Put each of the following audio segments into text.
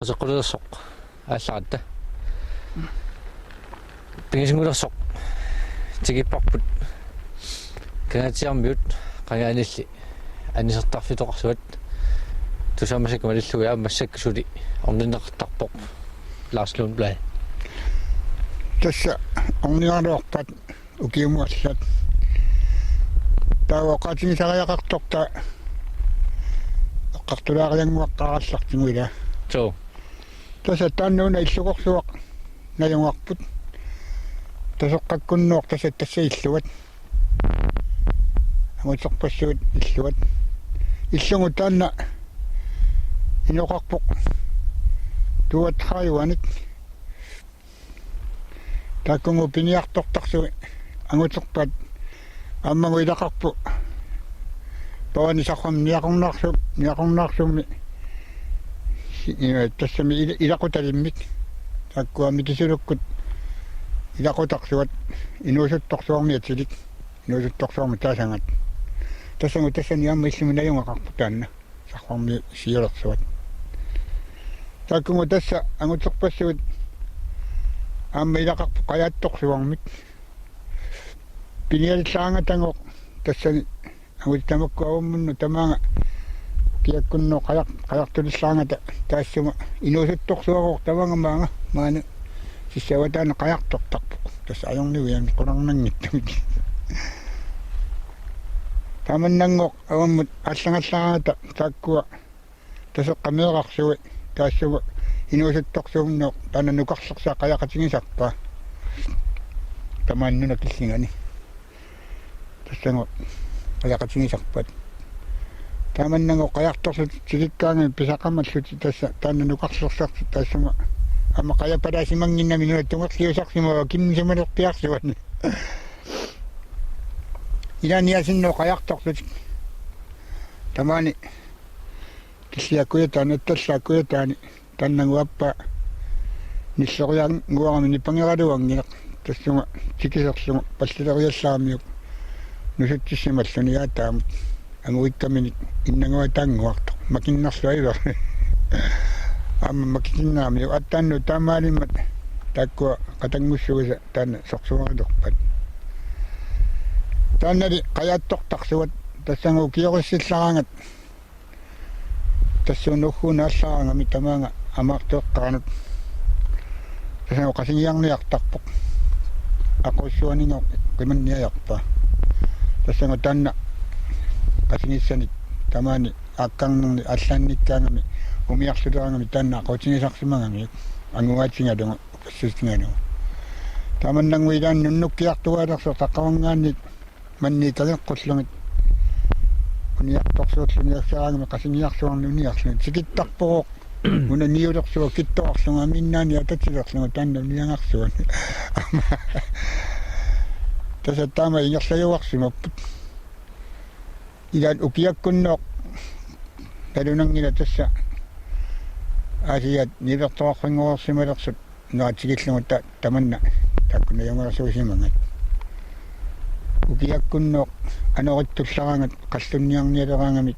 Soqulusoq аалларата пигисгулерсоq тигиппарпут канатиармиут qangaanilli анисертарфитоqarsuat тусаамасак малиллугиа массаккусули орнинеқартарпоq Lars Lundblad tässä ornialuorpat ukiumuallat taavoqaatini sariaqartorta eqqartulaarianguaqqarallartinguila so tässä tannuuna illuqorsuaq najungarput tasoqqakkunnuor tässä illuat amutsorpassuut illuat иллугу таанна иноқарпоқ туатхаюаник таккунгу пиниартортарсуи ангутерпат аммагу илақарпу павани саррамниақорнаарсумми тассами илақуталиммик таккуами кисулуккут илақутарсуат инуусутторсуармиатилик инуусутторсуарми таасангат тассангу тассани амма иллуминаюнгақарпу таанна саррамми сиулерсуат таккунгу тасса ангутерпассуит амма илақарпу қаяатторсуармик пиниаллаангатангоқ тассани агуттамаккуавуммунну тамаага киаккунноо қаяртулиллаангата таассума инуусутторсуароор тавангамаага маана сиссаватаана қаяртортарпу тасса ajorniguiam qulарнангиттамик таманнангоқ аваммут аллагаллаарата тааккуа тасеққамеэрарсуи таассума инуусутторсуумноо таана нукарлерсаа қаяқатигисарпа тамааннуна киллигани тассанго қаяқатигисарпат таманнанго қаярторсут тигиккаанги писақамаллути тасса таана нукарлерсарсу таассума ама қаяпалаасимангиннами нуаттунгерлиусарсимава кимнисималерпиарсуани иланиасинноо қаярторсут тамаани киллиаккуятаани атталлааккуятаани таннагуаппа ниллориан гуарами ниппангералуангинеқ тассума тикисерлугу паллилериалларамиук нусутсималлуни яатаамут агуиккамини иннагуа таангуарто макиннерлуивер амма макиннаами аттаанну таамаалиммат тааккуа қатангуссугиса таана сорсуарилерпат тааннали қаяаттортарсуат тассангу киориссиллараангат тассуунуггунаалларангами тамаага амаартуэққаранут тассангу қасигиарниартарпоқ ақуссуанинго қиманниаярпа тассангу таанна қасигиссаник тамаани ааккарнерни аллаанниккаангами умиарлулерангами таанна ақутигисарсимагами ангуаатингалугу пассутингалугу таманнангуилаан нуннуккиартугаалерсо таққавангаанник манни калеққуллугит униарторсуутлуниассараангами қасигиарсуарнуниарлуни тикиттарпороқ уна ниулерсуа китторарлуга миннаани ататилерлуга таанна ниангарсуани таса таама ингерлаюарсимаппут илаан укиаккуннооқ талунангила тасса асиат нивертоаррингуорсималерсут наатигиллугу таманна таккуна ямарасуусимангат укиаккуннооқ аноритсуллараангат қаллунниарниалераангамит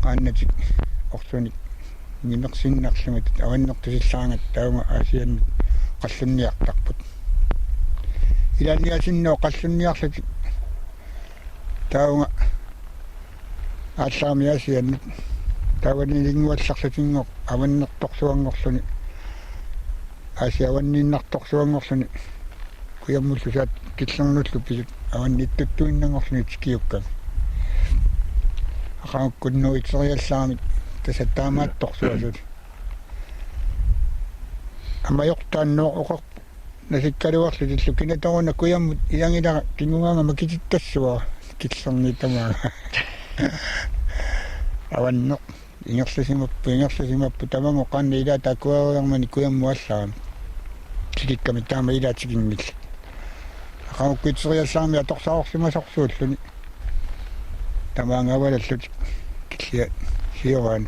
qaannatик орсуник нимерсиннарлугут аваннертусиллаангат таунга асианнут қаллунниартарпут иланиасинноо қаллунниарлутик таунга ааллаамиасианнут таванилингуалларлутингоқ аваннерторсуангорлуни асиаванниннарторсуангорлуни куяммуллусаат киллернуллу писут аванниттуттуиннангорлуни тикиуккак ақауккуннуитсериалларамит тасаттаамаатторсуасут амайортаанноо оқарп насиккалуарлу тиллу кинаторуна куяммут илангилара кингунгаама макититтассуа киллерни тамаага аванно ингерласимаппу тамамо қанна илаа такуариармани куяммуалларам тикикками таама илаа тикингил ақауккуитсериаллаарми аторсаорсимасорсууллуни тамаангавалаллут киллиа сиораан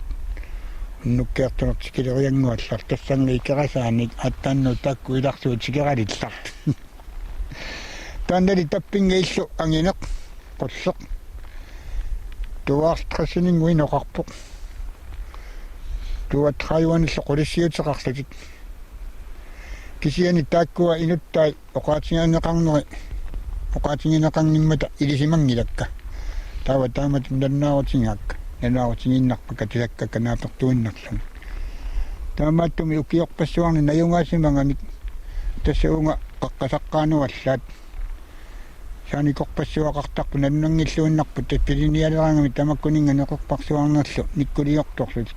нуккеартунерт килериангуаллар тассанга икерасааник аттаанну такку иларсуу тикералилларт тааннали таппинга иллу ангинеқ qollеқ туаартрасинингуи ноқарпоқ tuat Taiwanissa qulisiutseqarlutik kisiani taakkua inuttai oqaatingineqangimmata ilisimangilakka taava taamat nannaawatiнгакка nannaawatiginnarpaka tisakkakka naapertuinnarlun taamaattumi ukiorpassuarni najungaasimangami tassaunga qaqqasaqqaanuallaat saanikorpassuaqartarpu nannangilluinnarput tappilinialerangami tamakkuninga neqorparsuarnerlu nikkuliortorlut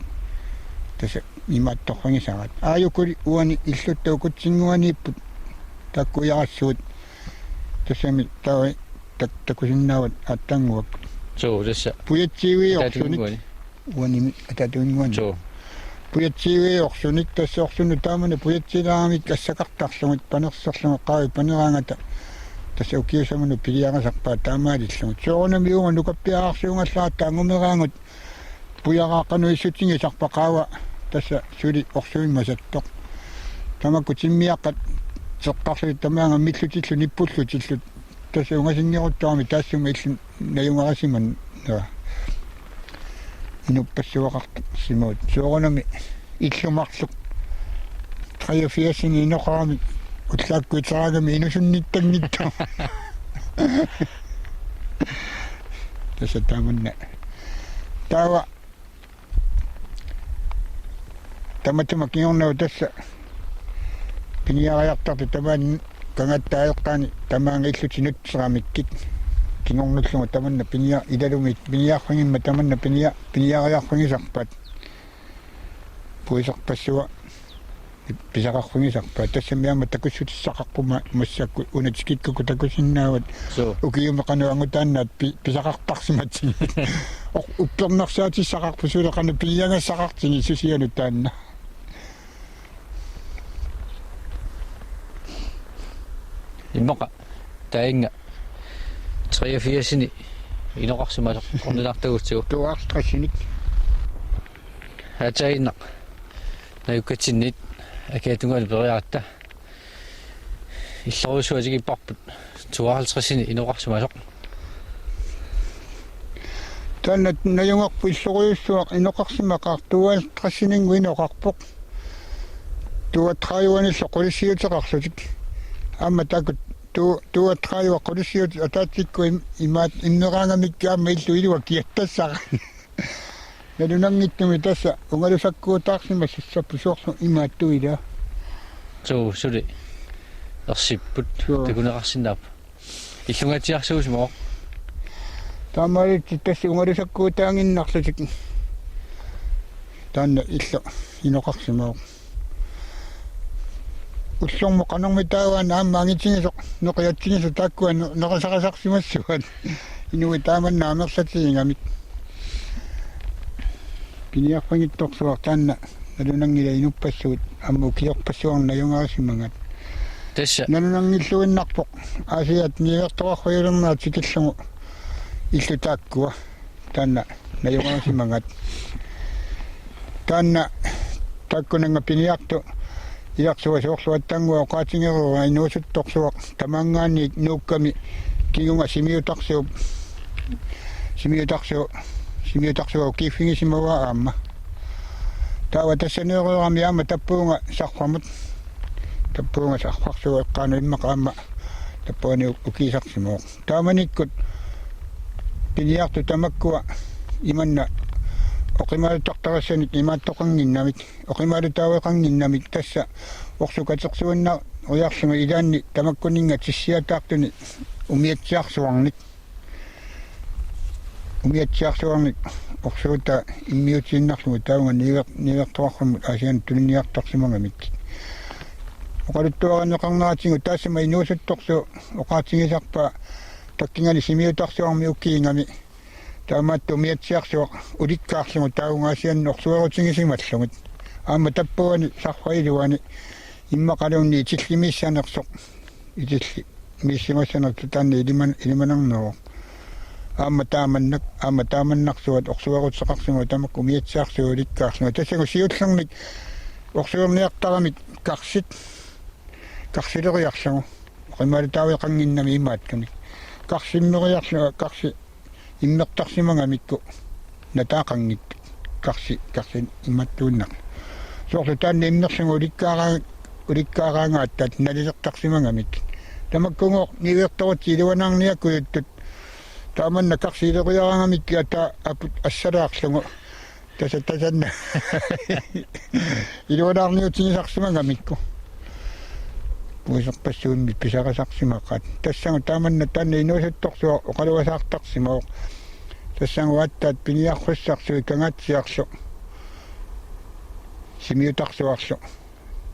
tassa imaattorrangisarat aayukuli uani illuttu ukutsinguaniipput takkuyarassuut tassami tawa takusinnaawat attanguak so tassa puyatsiiviorsunik uanimi atatuinguani so puyatsiiviorsunik tassaorsunu taamana puyatsilaamik assaqartarlungut panersorlunga qaavi paneraangata tassa ukiusamunu piliarasarpaa taamaalillungut soorunami uunga nukappiaarsuungallaat taangumeraangut puyaraaqanuissutigisarpaqaawa tassa suli orsuimmasattoq tamakku timmiaqqat seqqarlut tamaanga millutillu nippullutillut tassa ungasinngiruttuarmi taassunga illu najungarasiman nera inuppassuaqart simuut soorunami illumarluk 83 inoqarami ullaakkuitaraagami inusunnittagnitta tassa taamanna tawa tamatuma kiornau tassa piniariartartu tamaan kangattaaeqqaani tamaanga illutinutseramikkit kingornullunga tamanna pinia ilalumit piniaarrangimma tamanna piniariarrangisarpat puisarpassua pisaqarrangisarpat tassamiaama takussutissaqarpuma massakku unatikikkuku takusinnaawat ukiumeqanu angutaannaat pisaqartarsimatsi uppernersaatissaqarpu suleqanu piiangassaqartini susianu taanna immoqa tainga 83-sini inoqarsimasoq ornilartagutsigu tuartrassinik atainna nayukkatsinnit akatungal periaatta иллорусуатигиппарпут 52-сини inoqarsimasoq таннат najungarpu иллориуссуақ inoqarsimaqaartuалtraссинингу inoqarpoq туатрааюанилла qulisiutеқарлутик аама такут туатрааюа qulisiut атаатикку имаат имнераангамикка аама иллу илуа киаттассара налунангиттуми тасса унгалусаккуутаарсимассаппу суорлу имааттуила so suли ерсиппут такунеқарсинааппа иллунгатиарсуусмо таамаалит тасса унгалусаккуутаангиннарлутик таанна иллу иноқарсимаа уллормо канарми тааваана аама ангитсигисо ноқиатсигисо тааккуа неқасақасарсимассуат инуи тааманна амерсатигингамик пиниарпангитторсуар таанна налунангила инуппассуут амму киорпассуарна юнгарасимангат тасса налунангиллуиннарпоқ аасиат ниверторахуйулернаат сикиллугу иллу тааккуа таанна наюнгарасимангат таанна таккунанга пиниарту иарсуа соорлуаттангуа оқаатингеруа инуусутторсуақ тамаангаани нуукками кигунга симиутарсуу киффигисимава аама таава тассанееруарами аама таппуунга сарфамут таппуунга сарфарсуа эққаана иммақаама таппуани укисарсимоо тааманиккут пиниарту тамаккуа иманна оқимаалутартарассаник имааттоқангиннамик оқимаалутаавеқангиннамик тасса орсукатерсуанна уярлума илаанни тамаккунинга тиссиатаартуни умиатсиарсуарник орсуута иммиутииннарлугу таунга нивертуаррумут асиан тулиниартарсимагамик оқалуттуаранеқарнаатингу таассама инуусутторсу оқаатингисарпа таккингани симиутарсуарми уккиингами таамаатту умиатсиарсуа уликкаарлугу таунгаасиан орсуерутингисималлугут аама таппуани сарфаилуани иммақалуунни итиллимиссанерсоқ итилли миссимассанерту таанни илиманарноо аама тааманнарсуат орсуерутеқарсиму тамак умиатсиарсуа уликкаарлугу тассагу сиуллерник орсуерниартарамик карсилериарлугу оқимаалутаавеқангиннами имааттуни карсиммериарлуга карси иммертарсимагамикку натаақангит karsi imattuunna soorlu taanni immersungu ulikkaaraangaattat nalisertarsimangamik tamakkungoq niuertoruti iluanaarniakuuttut taamanna karsiileriaraangamik ata aput assalaarlungu tasanna iluanaarniutigisarsimangamikku puiserpassuunmi pisarasarsimaqat tassangu taamanna taanni inuusuttorsuo oqaluasaartarsimauq tassangu attaat piniarrussarsuik kangatsiarlu simiutarsuarlu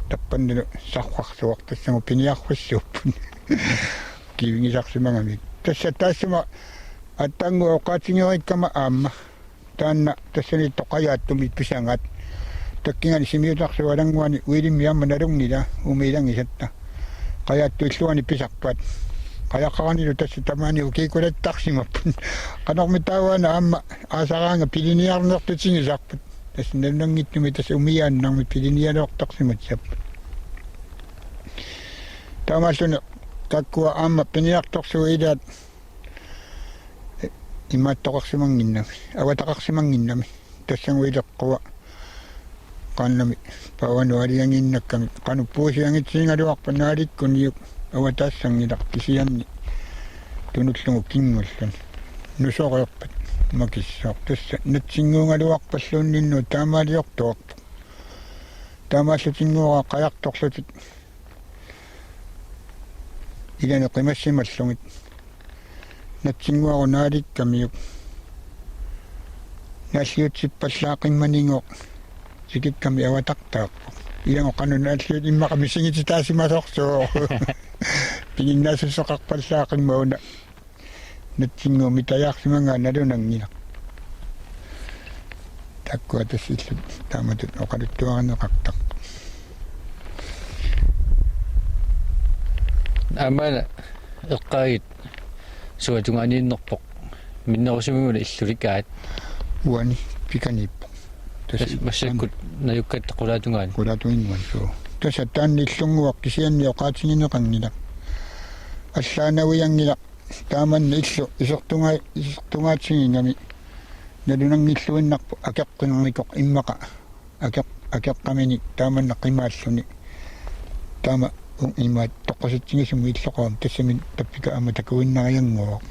tappannilu sarrarsuaq tassangu piniarrussuuppun kivingisarsimangamik tassa taassuma attangu oqaatingerikkama aamma taanna tassani toqayaattumit pisangat takkingani simiutarsualanguani uilimmiamma nalungila umiilangisatta qayaattuilluani pisarpat qayaqaranilu tassa tamaani ukiikulattarsimappun qanormitauana aamma aasaraanga piliniarnertutingisarput tassa nalunangittumi tassa umiaannarmi pilinialuortarsimat sapput taamaalluni kakkua aamma piniartorsugu ilaat imaattoqarsimanginnami awataqarsimanginnami tassangu ileqqua qannami pawanu alianginnakkami qanu puusiangitsiingaluarpa naalikkuniuk awataassangilaq kisianni tunullugu kingullun nusoreerpat makissoq tassa natsinguungaluarpalluunninnu taamaaliortuarpu taamaallutinguuraa qajartorlutut ilani qimassimallungit natsinguaru naalikkamiuk naalliutsippallaaqimmaningoq sikikkami awatartaarpu ilango qanun naalliut immaqamisingititaasimasorsuo pininnaasusoqarpallaaqimmauna natsingu mitayaarsimangaa nalunangila takkua tassillut taamatut oqaluttuaranneqartaq амана эққаагит суатунганииннерпоқ миннерусимигуна иллуликаат уани пиканиппо массаккут наюккатта қулаатунгаани qulaatuinguan suu tassa taanni иллунгуақ кисианни оqaатингинеқангила аллаанавиангила тааманна иллу исертунгаатсигингами налунангиллуиннарпу акеққинерникоқ иммақа акеққамини тааманна қимааллуни таама имаат тоққаситсигисуму иллоқаам тассамин таппика ама такуиннариангуоқ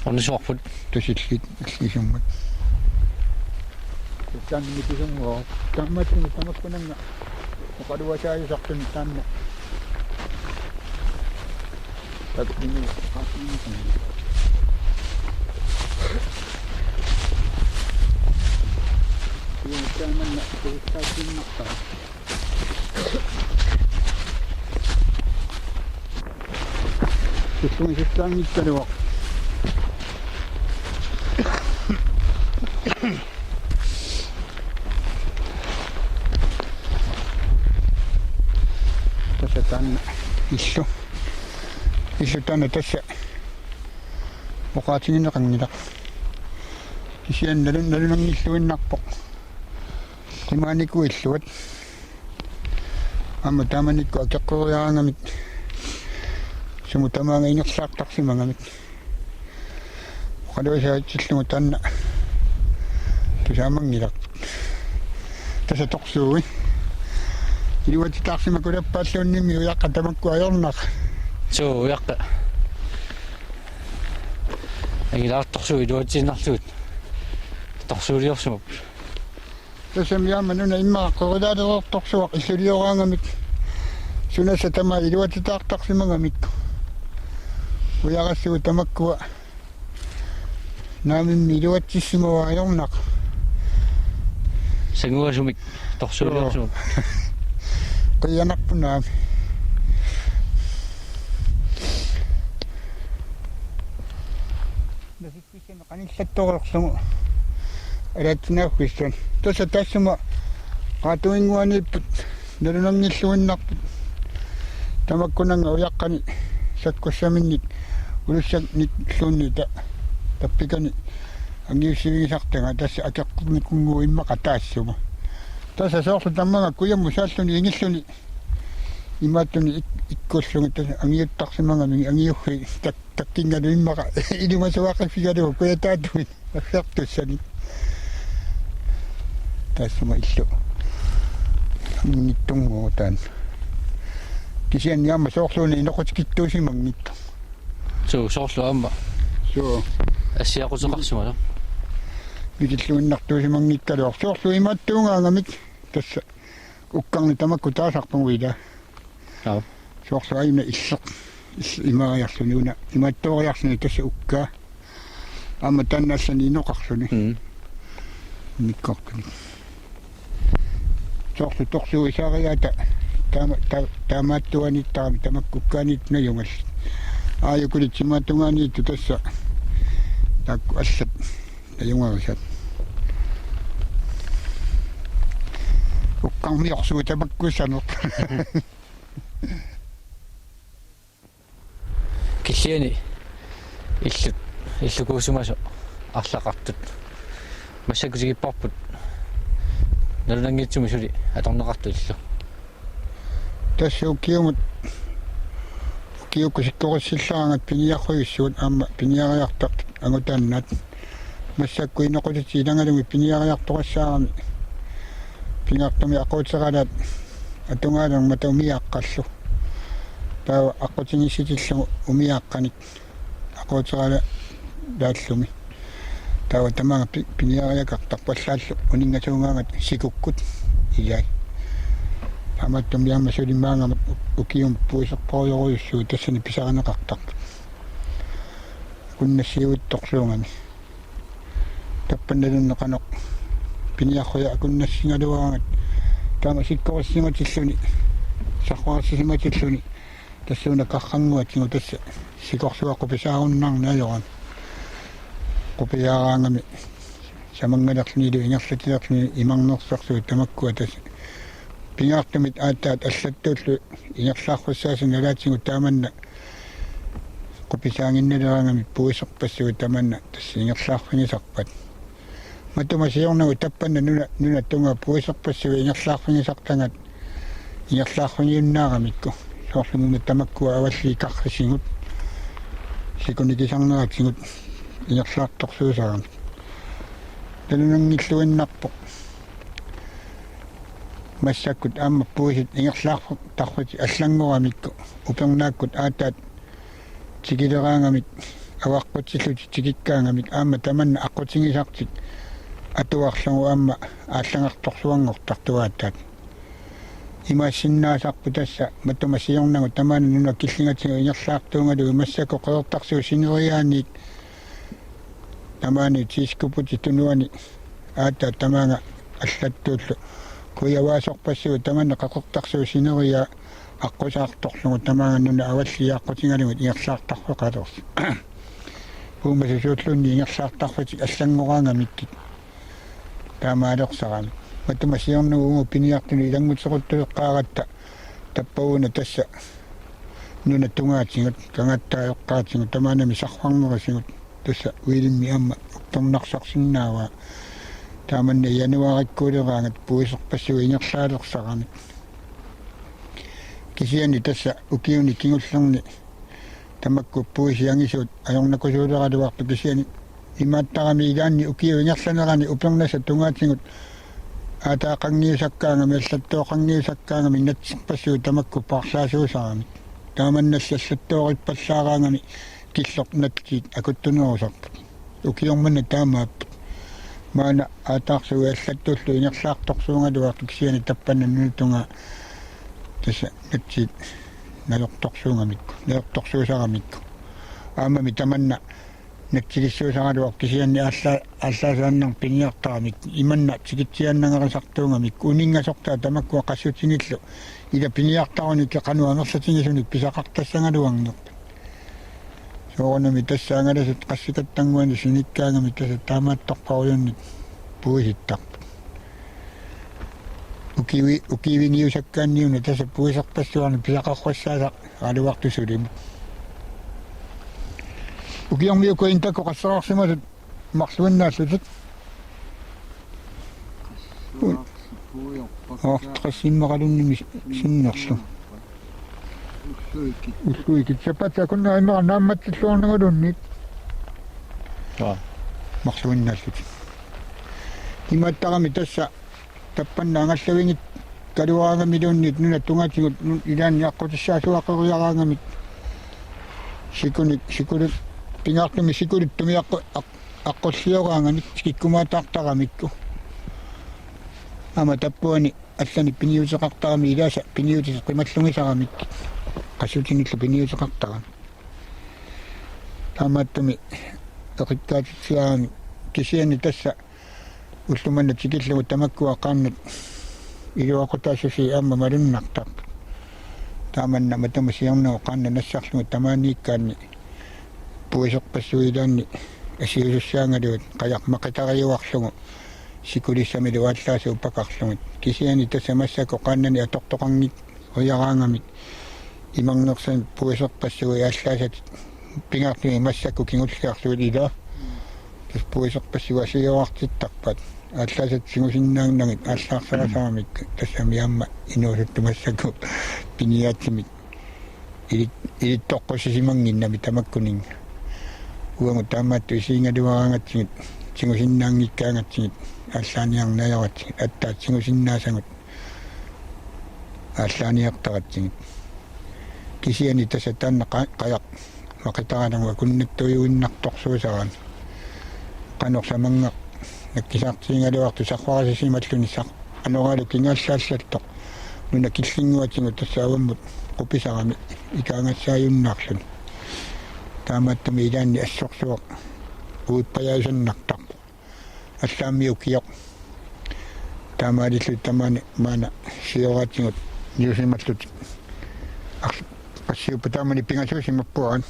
орнисуарпут тусиллит иллисуммат таанни кисунгуоқ тамматсигу тамаккунанга оқалуасааюсартуни таанна таккини қасини тааманна туустаатсиннартаа ситтангитталуақ тасса таанна иллу таанна тасса оqaатингинеқангила кисианналунангиллуиннарпоқ qimaanikku illuat amma taamanikku akеққориаангамит суму тамаанга инерлаартарсимангамит оқалуасаатсиллугу таанна тусаамангилар таса торсууи илуатитаарсимакулаппааллуунними уяққа тамакку аёрнақ суу уяққа агилаарторсуу илуатсиннарлуут торсуулиорсумап тасамиаама нуна иммааққорилаалеруорторсуақ иллулиораангамик сунаса тама илуатитаартарсимангамикку уягассугу тамаккуа наамимми илуатсиссимава аёрнақ сангуасумик торсуулиорсумап қиянарпунаами насиккисина қаниллатторерсугу алаатсинааггиссан таса тассума qaatuinguanipпут налунангиллуиннарпут тамаккунанга уяққани саккуссаминник улуссак никлууннита таппикани ангиуссивигисартага тасса акеққумикунгу иммақа таассума таса соорлу таммага куямму сааллуни ингиллуни имааттуни иккуллуги таса ангиуттарсимангами ангиухи таккингалу иммаqa илумасуақифигалу куятаатуи аксартуссани taassuma illu angittunguutaan kisian yaama soorluuni inoqutikittuusimangittu soorlu amma so ассиақутеқарсума митиллуиннартуусимангиккалуар соорlu имааттуунгаангамик тасса уккарни тамакку таасарпугуила аа соорlu аина иллеқ имаариарлунуна имааттуориарсуни тасса уккаа аама таннааллани иноқарсуни миккоркуни соорlu торсуисаариата таамааттуаниттарами тамаккуккаанит наюнгал ааюкулитсимааттунганиитту тасса такку аллат наюнгарисат уккармиорсуу тамаккуссанеқ киллиани иллукуусумасо арлақартут массакусигиппарпут налунангитсуми сули аторнеқарту иллу тасса уккиумут уккиуккусиккориссиллаангат пиниарруйуссуут аама пиниариартақ агутааннат массакку иноқутити иlanгалуми пиниариарторассаарами пингартуми ақуутеқалаат атунгаалан мата умиааққаллу таа аққутингисситиллу умиааққаник ақуутеқала дааллуми таа тамага пиниариақартарпаллааллу унингасуугаангат сикуккут ияй аматтум яама сулимаангамат укиум пуисерпориоруйуссуу тассани писаранеқартарпут куннассиуиттарсуунгами таппанналуннеқаноқ пиниарруя акуннассингалуаангат таама сиккориссиматиллуни сахваарсисиматиллуни тассууна қаррангуатсигу тасса сикорсуаққу писааруннарнаажоран қупиаараангами самангалерлнилу ингерлатилерлни имарнерсарсуу тамаккуа тасса пингаартумит ааттаат аллаттууллу ингерлаарфуссаасын налаатсигу тааманна қуписаангинналераангами пуисерпассугу таманна тасса ингерлаарфигисарпат матума сиорнагу таппанна нуна тунга пуисерпассугу ингерлаарфигисартангат ингерлаарфигиуннаарамикку соорлумуна тамаккуа авалли каррисигут сикуникисарнератсигут ингерлаарторсуусаарами талунангиллуиннарпо массаккут аама пуисит ингерлаарфу тарфути аллангорамикку упернааккут аатаат тигилераангамик аваққутсиллути тигиккаангамик аама таманна аққутингисартик атуарлугу аама ааллангарторсуангортартуааттаат имассиннаасарпу тасса матума сиорнагу тамаана нуна киллингатига ингерлаартуунгалугу массаку қеэртарсуу синериааник тамаани тискупути тунуани аатаат тамаага аллаттууллу куяваасорпассуу таманна қақортарсуу синериа аққусаарторлугу тамааннуна аваллиааққутингалугут ингерлаартарфеқалерс пуумасусуутлунни ингерлаартарфати аллангораангамиккит таамаалерсарами матума сиорнугу пиниартуни илангутсеруттулеққааратта таппауна тасса нуна тунгаатингат кангаттаеққаатингут тамаанами сарфарнерисигут тасса уилимми амма укторнарсарсиннаава тааманна януариккуулераангат пуисерпассугу ингерлаалерсарами кисиани тасса укиуни кингуллерни тамакку пуисиангисуут ajornakkusuulerалуарпу кисиани имааттарами игаанни укиу ингерланерани упернаса тунгаатингут аатаақангиусаккаангами аллаттооқангиусаккаангами натсиппассуу тамакку парлаасуусарами тааманнассаллаттоориппаллаараангами киллорнаткиит акуттунерусарпут укиорманна таамааппут маана аатаарсуи аллаттууллу ингерлаарторсуунгалуарту кисиани таппанна нунутунга тасса натсиит налерторсуунгамикку налерторсуусарамикку аамами таманна натсилиссуусаралуар кисианни ааллаасааннар пиниартарамик иманна тикитсианнанерисартуунгамик унингасортаа тамаккуа qassutiнгиллу ила пиниартаруни кеқануангерлатингисуник писақартассангалуарнерпа соорнами тассаангаласут qassikattangуани синиккаагами тасса таамаатторпаруйунник пуиситтарпа укивингиусаккаанниуна тасса пуисерпассуарни писақарруссаасақ алуартусулиму укиормиуку интако qassararsimасут марлуиннаассутут трассиммаралунними синнерлу уссуикит сапата кунна имара наамматтиллуарнагулунник марлуиннаассут иматтарами тасса tappannaangassavingit kaluaangamiluunnit nunattungatingut ilaanniaqqutissaaisuaqqoriaraangamit sikulut pingaartumi sikuluttumi aqqorsioraagamik kikkumaataartaramikku ama tappuani allani piniuseqartarami ilaasa piniutis qimallungisaramik qassutinillu piniuseqartarami taamaattumi eqikkaatitsiaami kisiani tassa ullumanna tikillugu tamakkua qaannat iluaqutaasusi amma malunnartaq taamanna matamasiarnau qaanna nassarlugu tamaaniikkaanni puiserpassuilaanni asiusussaangaluut qajaqmaqitariuarlugu sikulissami luallaasi upaqarlugut kisiani tassa massako qaannani atortoqangit uyaraangamit imarnersan puiserpassui ааllaasat pingaartumi massakku kingulliarlugut ila tas puiserpassugu asiuartittarpat ааllaasat singusinnaannagit ааllaarсарасарамик тассами аама инуусуттумассаку пиниаатсимик илиттоққуссисимангиннами тамаккунинга уангу таамаатту исиингалуараангатсигит сингусиннаангиккаангатсигит ааллааниарнаяратсигит аттаат сингусиннаасагут ааллааниартаратсигит кисиани тасса таанна қаяқ мақитаранагуа куннаттуйуиннарторсуусаран қанорсаманга наккисаартиингалуарту сарфарасисималлуни сар анораалу кингааллааллаттоқ нуна киллингуатсигу тассааваммут quppisarami ikaangassaajunnarluni taamaattumi ilaanni assorsuaq uutpajausannartaq allaammiu kioq taamaalillu tamaani maana sioraatingut niusimallut qassiupa taamani pingasuusimappuaran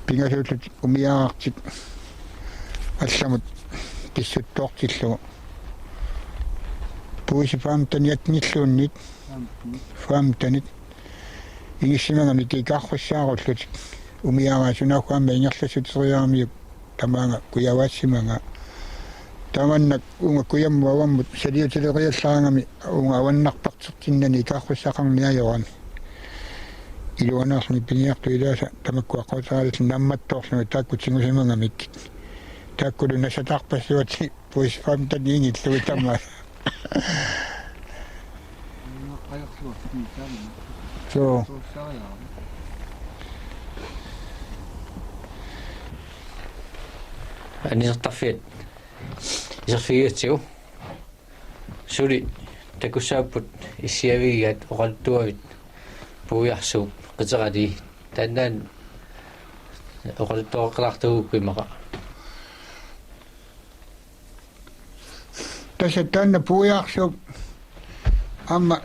pingasuullut umiaartik allamut kissuttoortillugu puisifaamtaniatnilluunnit faamtanit ingissimangami kiiqarrussaarulluk umiaaraasunaaqquamma ingerlassuteriaamiuk tamaanga kuyavaasimanga tamannak unga kuyammuavammut saliutileriallaangami unga avannarpartertinnani iqarrussaqarniajoran iluanaarni piniartu ilaasa tamakkuaqqutaralit nammattoorlugu taakkutingusimangamik taakkulu nasatarpassuati puisifaamtaniingillugu tamaa so anisartarfiat iserfigiutsigu suli takussaapput issiavigiat oqaltuavit puujarsuup qiterali tannaan oqaltuoqalartuguukkimaqa tassa taanna puujarsuup amma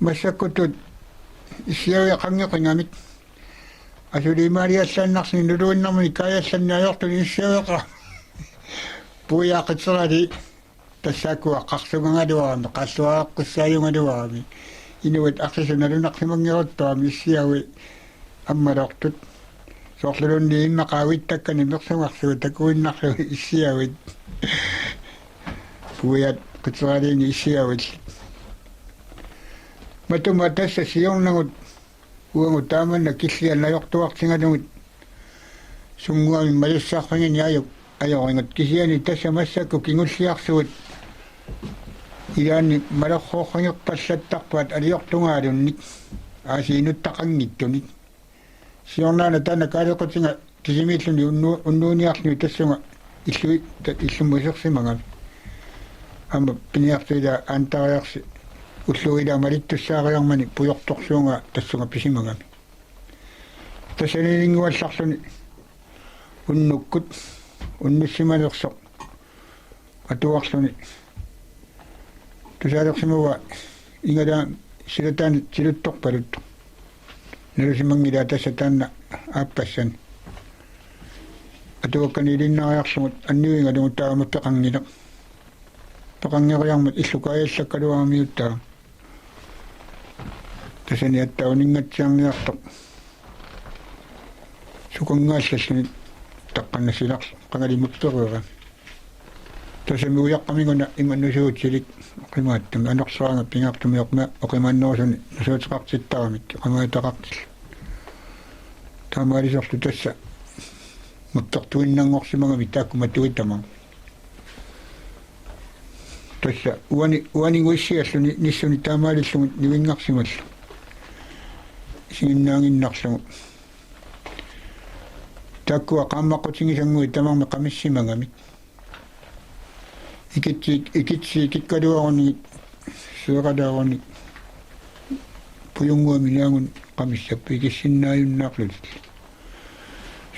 массаккутут иссиавиақангеқинgamit асулимаалиаллааннарсини нулуиннармани каялланнаajortuni иссиавиқа пуяақитсерали тассаакуа қарсугангалуарами қаллуааққуссааюнгалуарами инуат арсисуналунарсимангеруттуами иссиави аммалортут соорлулунни иммақаавиттаккани мерсуарсуа такуиннарлуги иссиавит пуяат қитсералини иссиавит matuma tassa siornangut uangu taamanna killiannayortuartingalugit sunguami malussaarringini ajoringut kisiani tassa massakku kingulliarsugut ilaanni malorroorringerpallattarpaat aliortungaalunnik aasiinuttaqanngittunik siornaana taanna kaaliqutiga kisimiilluni unnuuniarluni tassunga illumuisersimangami amma piniartuila aantariarsi уллуила малиттуссаариармани пуйорторсуунга тассунга писимагами тассалилингуалларлуни уннуккут уннуссималерсоқ атуарлуни тусаалерсимуга ингала силатаани силутторпалут налусимангила тасса таанна ааппассан атуаккани илиннариарлугут аннуингалугут таама пеқангила пеқангериармут иллукаяллаккалуарамиуттаа тасани аттаунингатсиарниартоқ сукангааллассани таққаннасилар қангалимупперуера тасами уяққамигуна иманнусуутсилик оқимааттам анерсуарга пингаартумиорма оқимааннерусуни нусуутеқартиттарамик қамаатақартил таамаалисерлу тасса муттартуиннангорсимагами тааккума туитамаа Tässä uani uissialluni nissuni taamaalillungut nivingarsimallu. Singinnaanginnarlugu. Takkua qammaqqutingisangui tamarma qamissimangami. Ikitkaluaruni suuqalaarunik puyunguami naangun qamissappi ikissinnaayunnaarlut.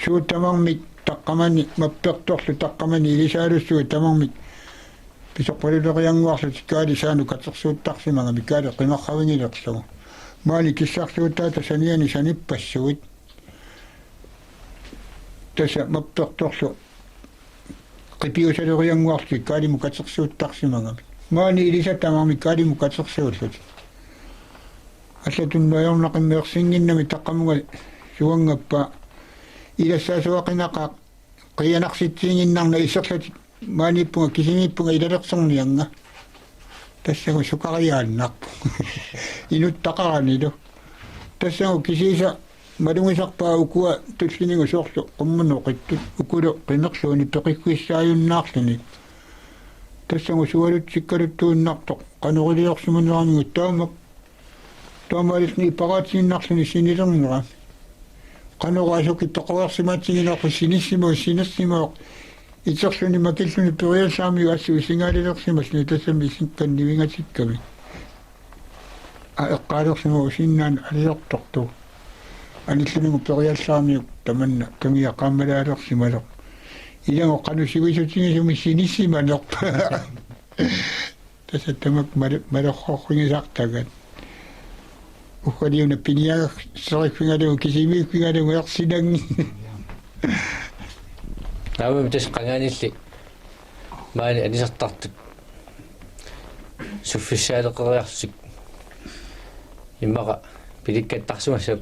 Suutamarmik taqqamani mappertorlu taqqamani ilisaalussugu tamarmik pisoqqalulerianguarlut kaali saanu katersuuttarsimangami kaali qimarravingilerlugu. Maali kissarsuutaa tasaniani sanippassugut. Tässä mappertorlu qipiusalerianguarlut kaalimu katersuuttarsimangami. Maani ilisatamarmi kaalimu katersuullut. Аллатуннаёрнақиммеерсингиннами таққамуга суангаппа илассаасуақинақа қиянарситсингиннарна исерлати мааниппунга кисимиппунга илалерсорнианга тассагу сукариааннарпу инуттақаранилу тассагу кисиса малунгисарпаа укуа туллинигу соорлу қуммунеқиттут укулу қимерлууни пеқиккуиссааюннаарлуни тассагу суалутсиккалуттууннартоқ қанорилиорсимунерамигу таамак Tuomarisni pagatsinnarluni sinilernera. Qanoraasuki toqoarsimaatsinginerpu sinissimo itserluni makilluni periasaami assu singaalilersimasni tassami sinkannivingatsikkami. Eqqaalersimu usinnaan aliortortu. Anillunigu periasaamiuk tamanna kangia qaamalaalersimaloq. Ilango qanusivisutigisumi sinissimanoq. Tassa tamak malorrorringisartagat. Ukadiuna piniaga sarikfingalu kisimiikfingalu ersinangi. Naama mitas qangaanilli maani anisartartut suffissaaleqeriarsik immaqa pilikkattarsumassa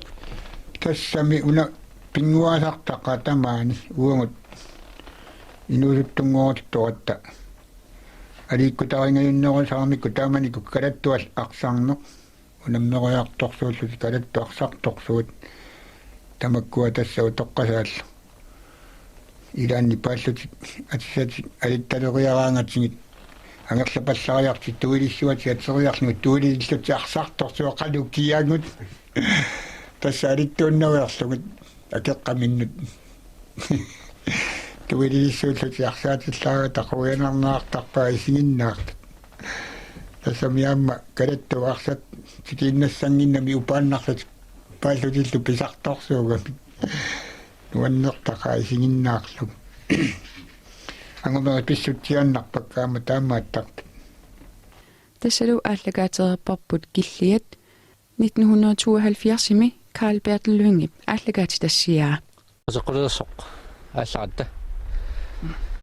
Tassami una pinguasartaqa tamaani uangut inuusuttungoortoratta aliikkutaringayunnerusaarmikku taamanikku kalattuas aqsarneq unammerujartorsuullut kalattuarsartorsuut tamakkua tassau toqqasaallu ilaanni paallutit atissatit alittaleriaraangatsingit angerlapallariartit tuilissuati ateriarnut tuililluti arsartorsuo qalukkiaangut tassa alittuunnaruarlugut akeqqaminnut tuilissuulluti arsaatillaaga taquyanarnaartarpaa isinginnaartut tassamiamma kalattuarsat tikinnassanginnami upaannarlat paallutillu pisartorsuugami nuannertaqaa isinginnaarlug angumeri pissutiannarpakkaama taamaattart Tassalu aalлагаатерерпарпут киллиат 1972-ими Carl Bertel Lynge aalлагаати тассиаа soqqulersoq aallarata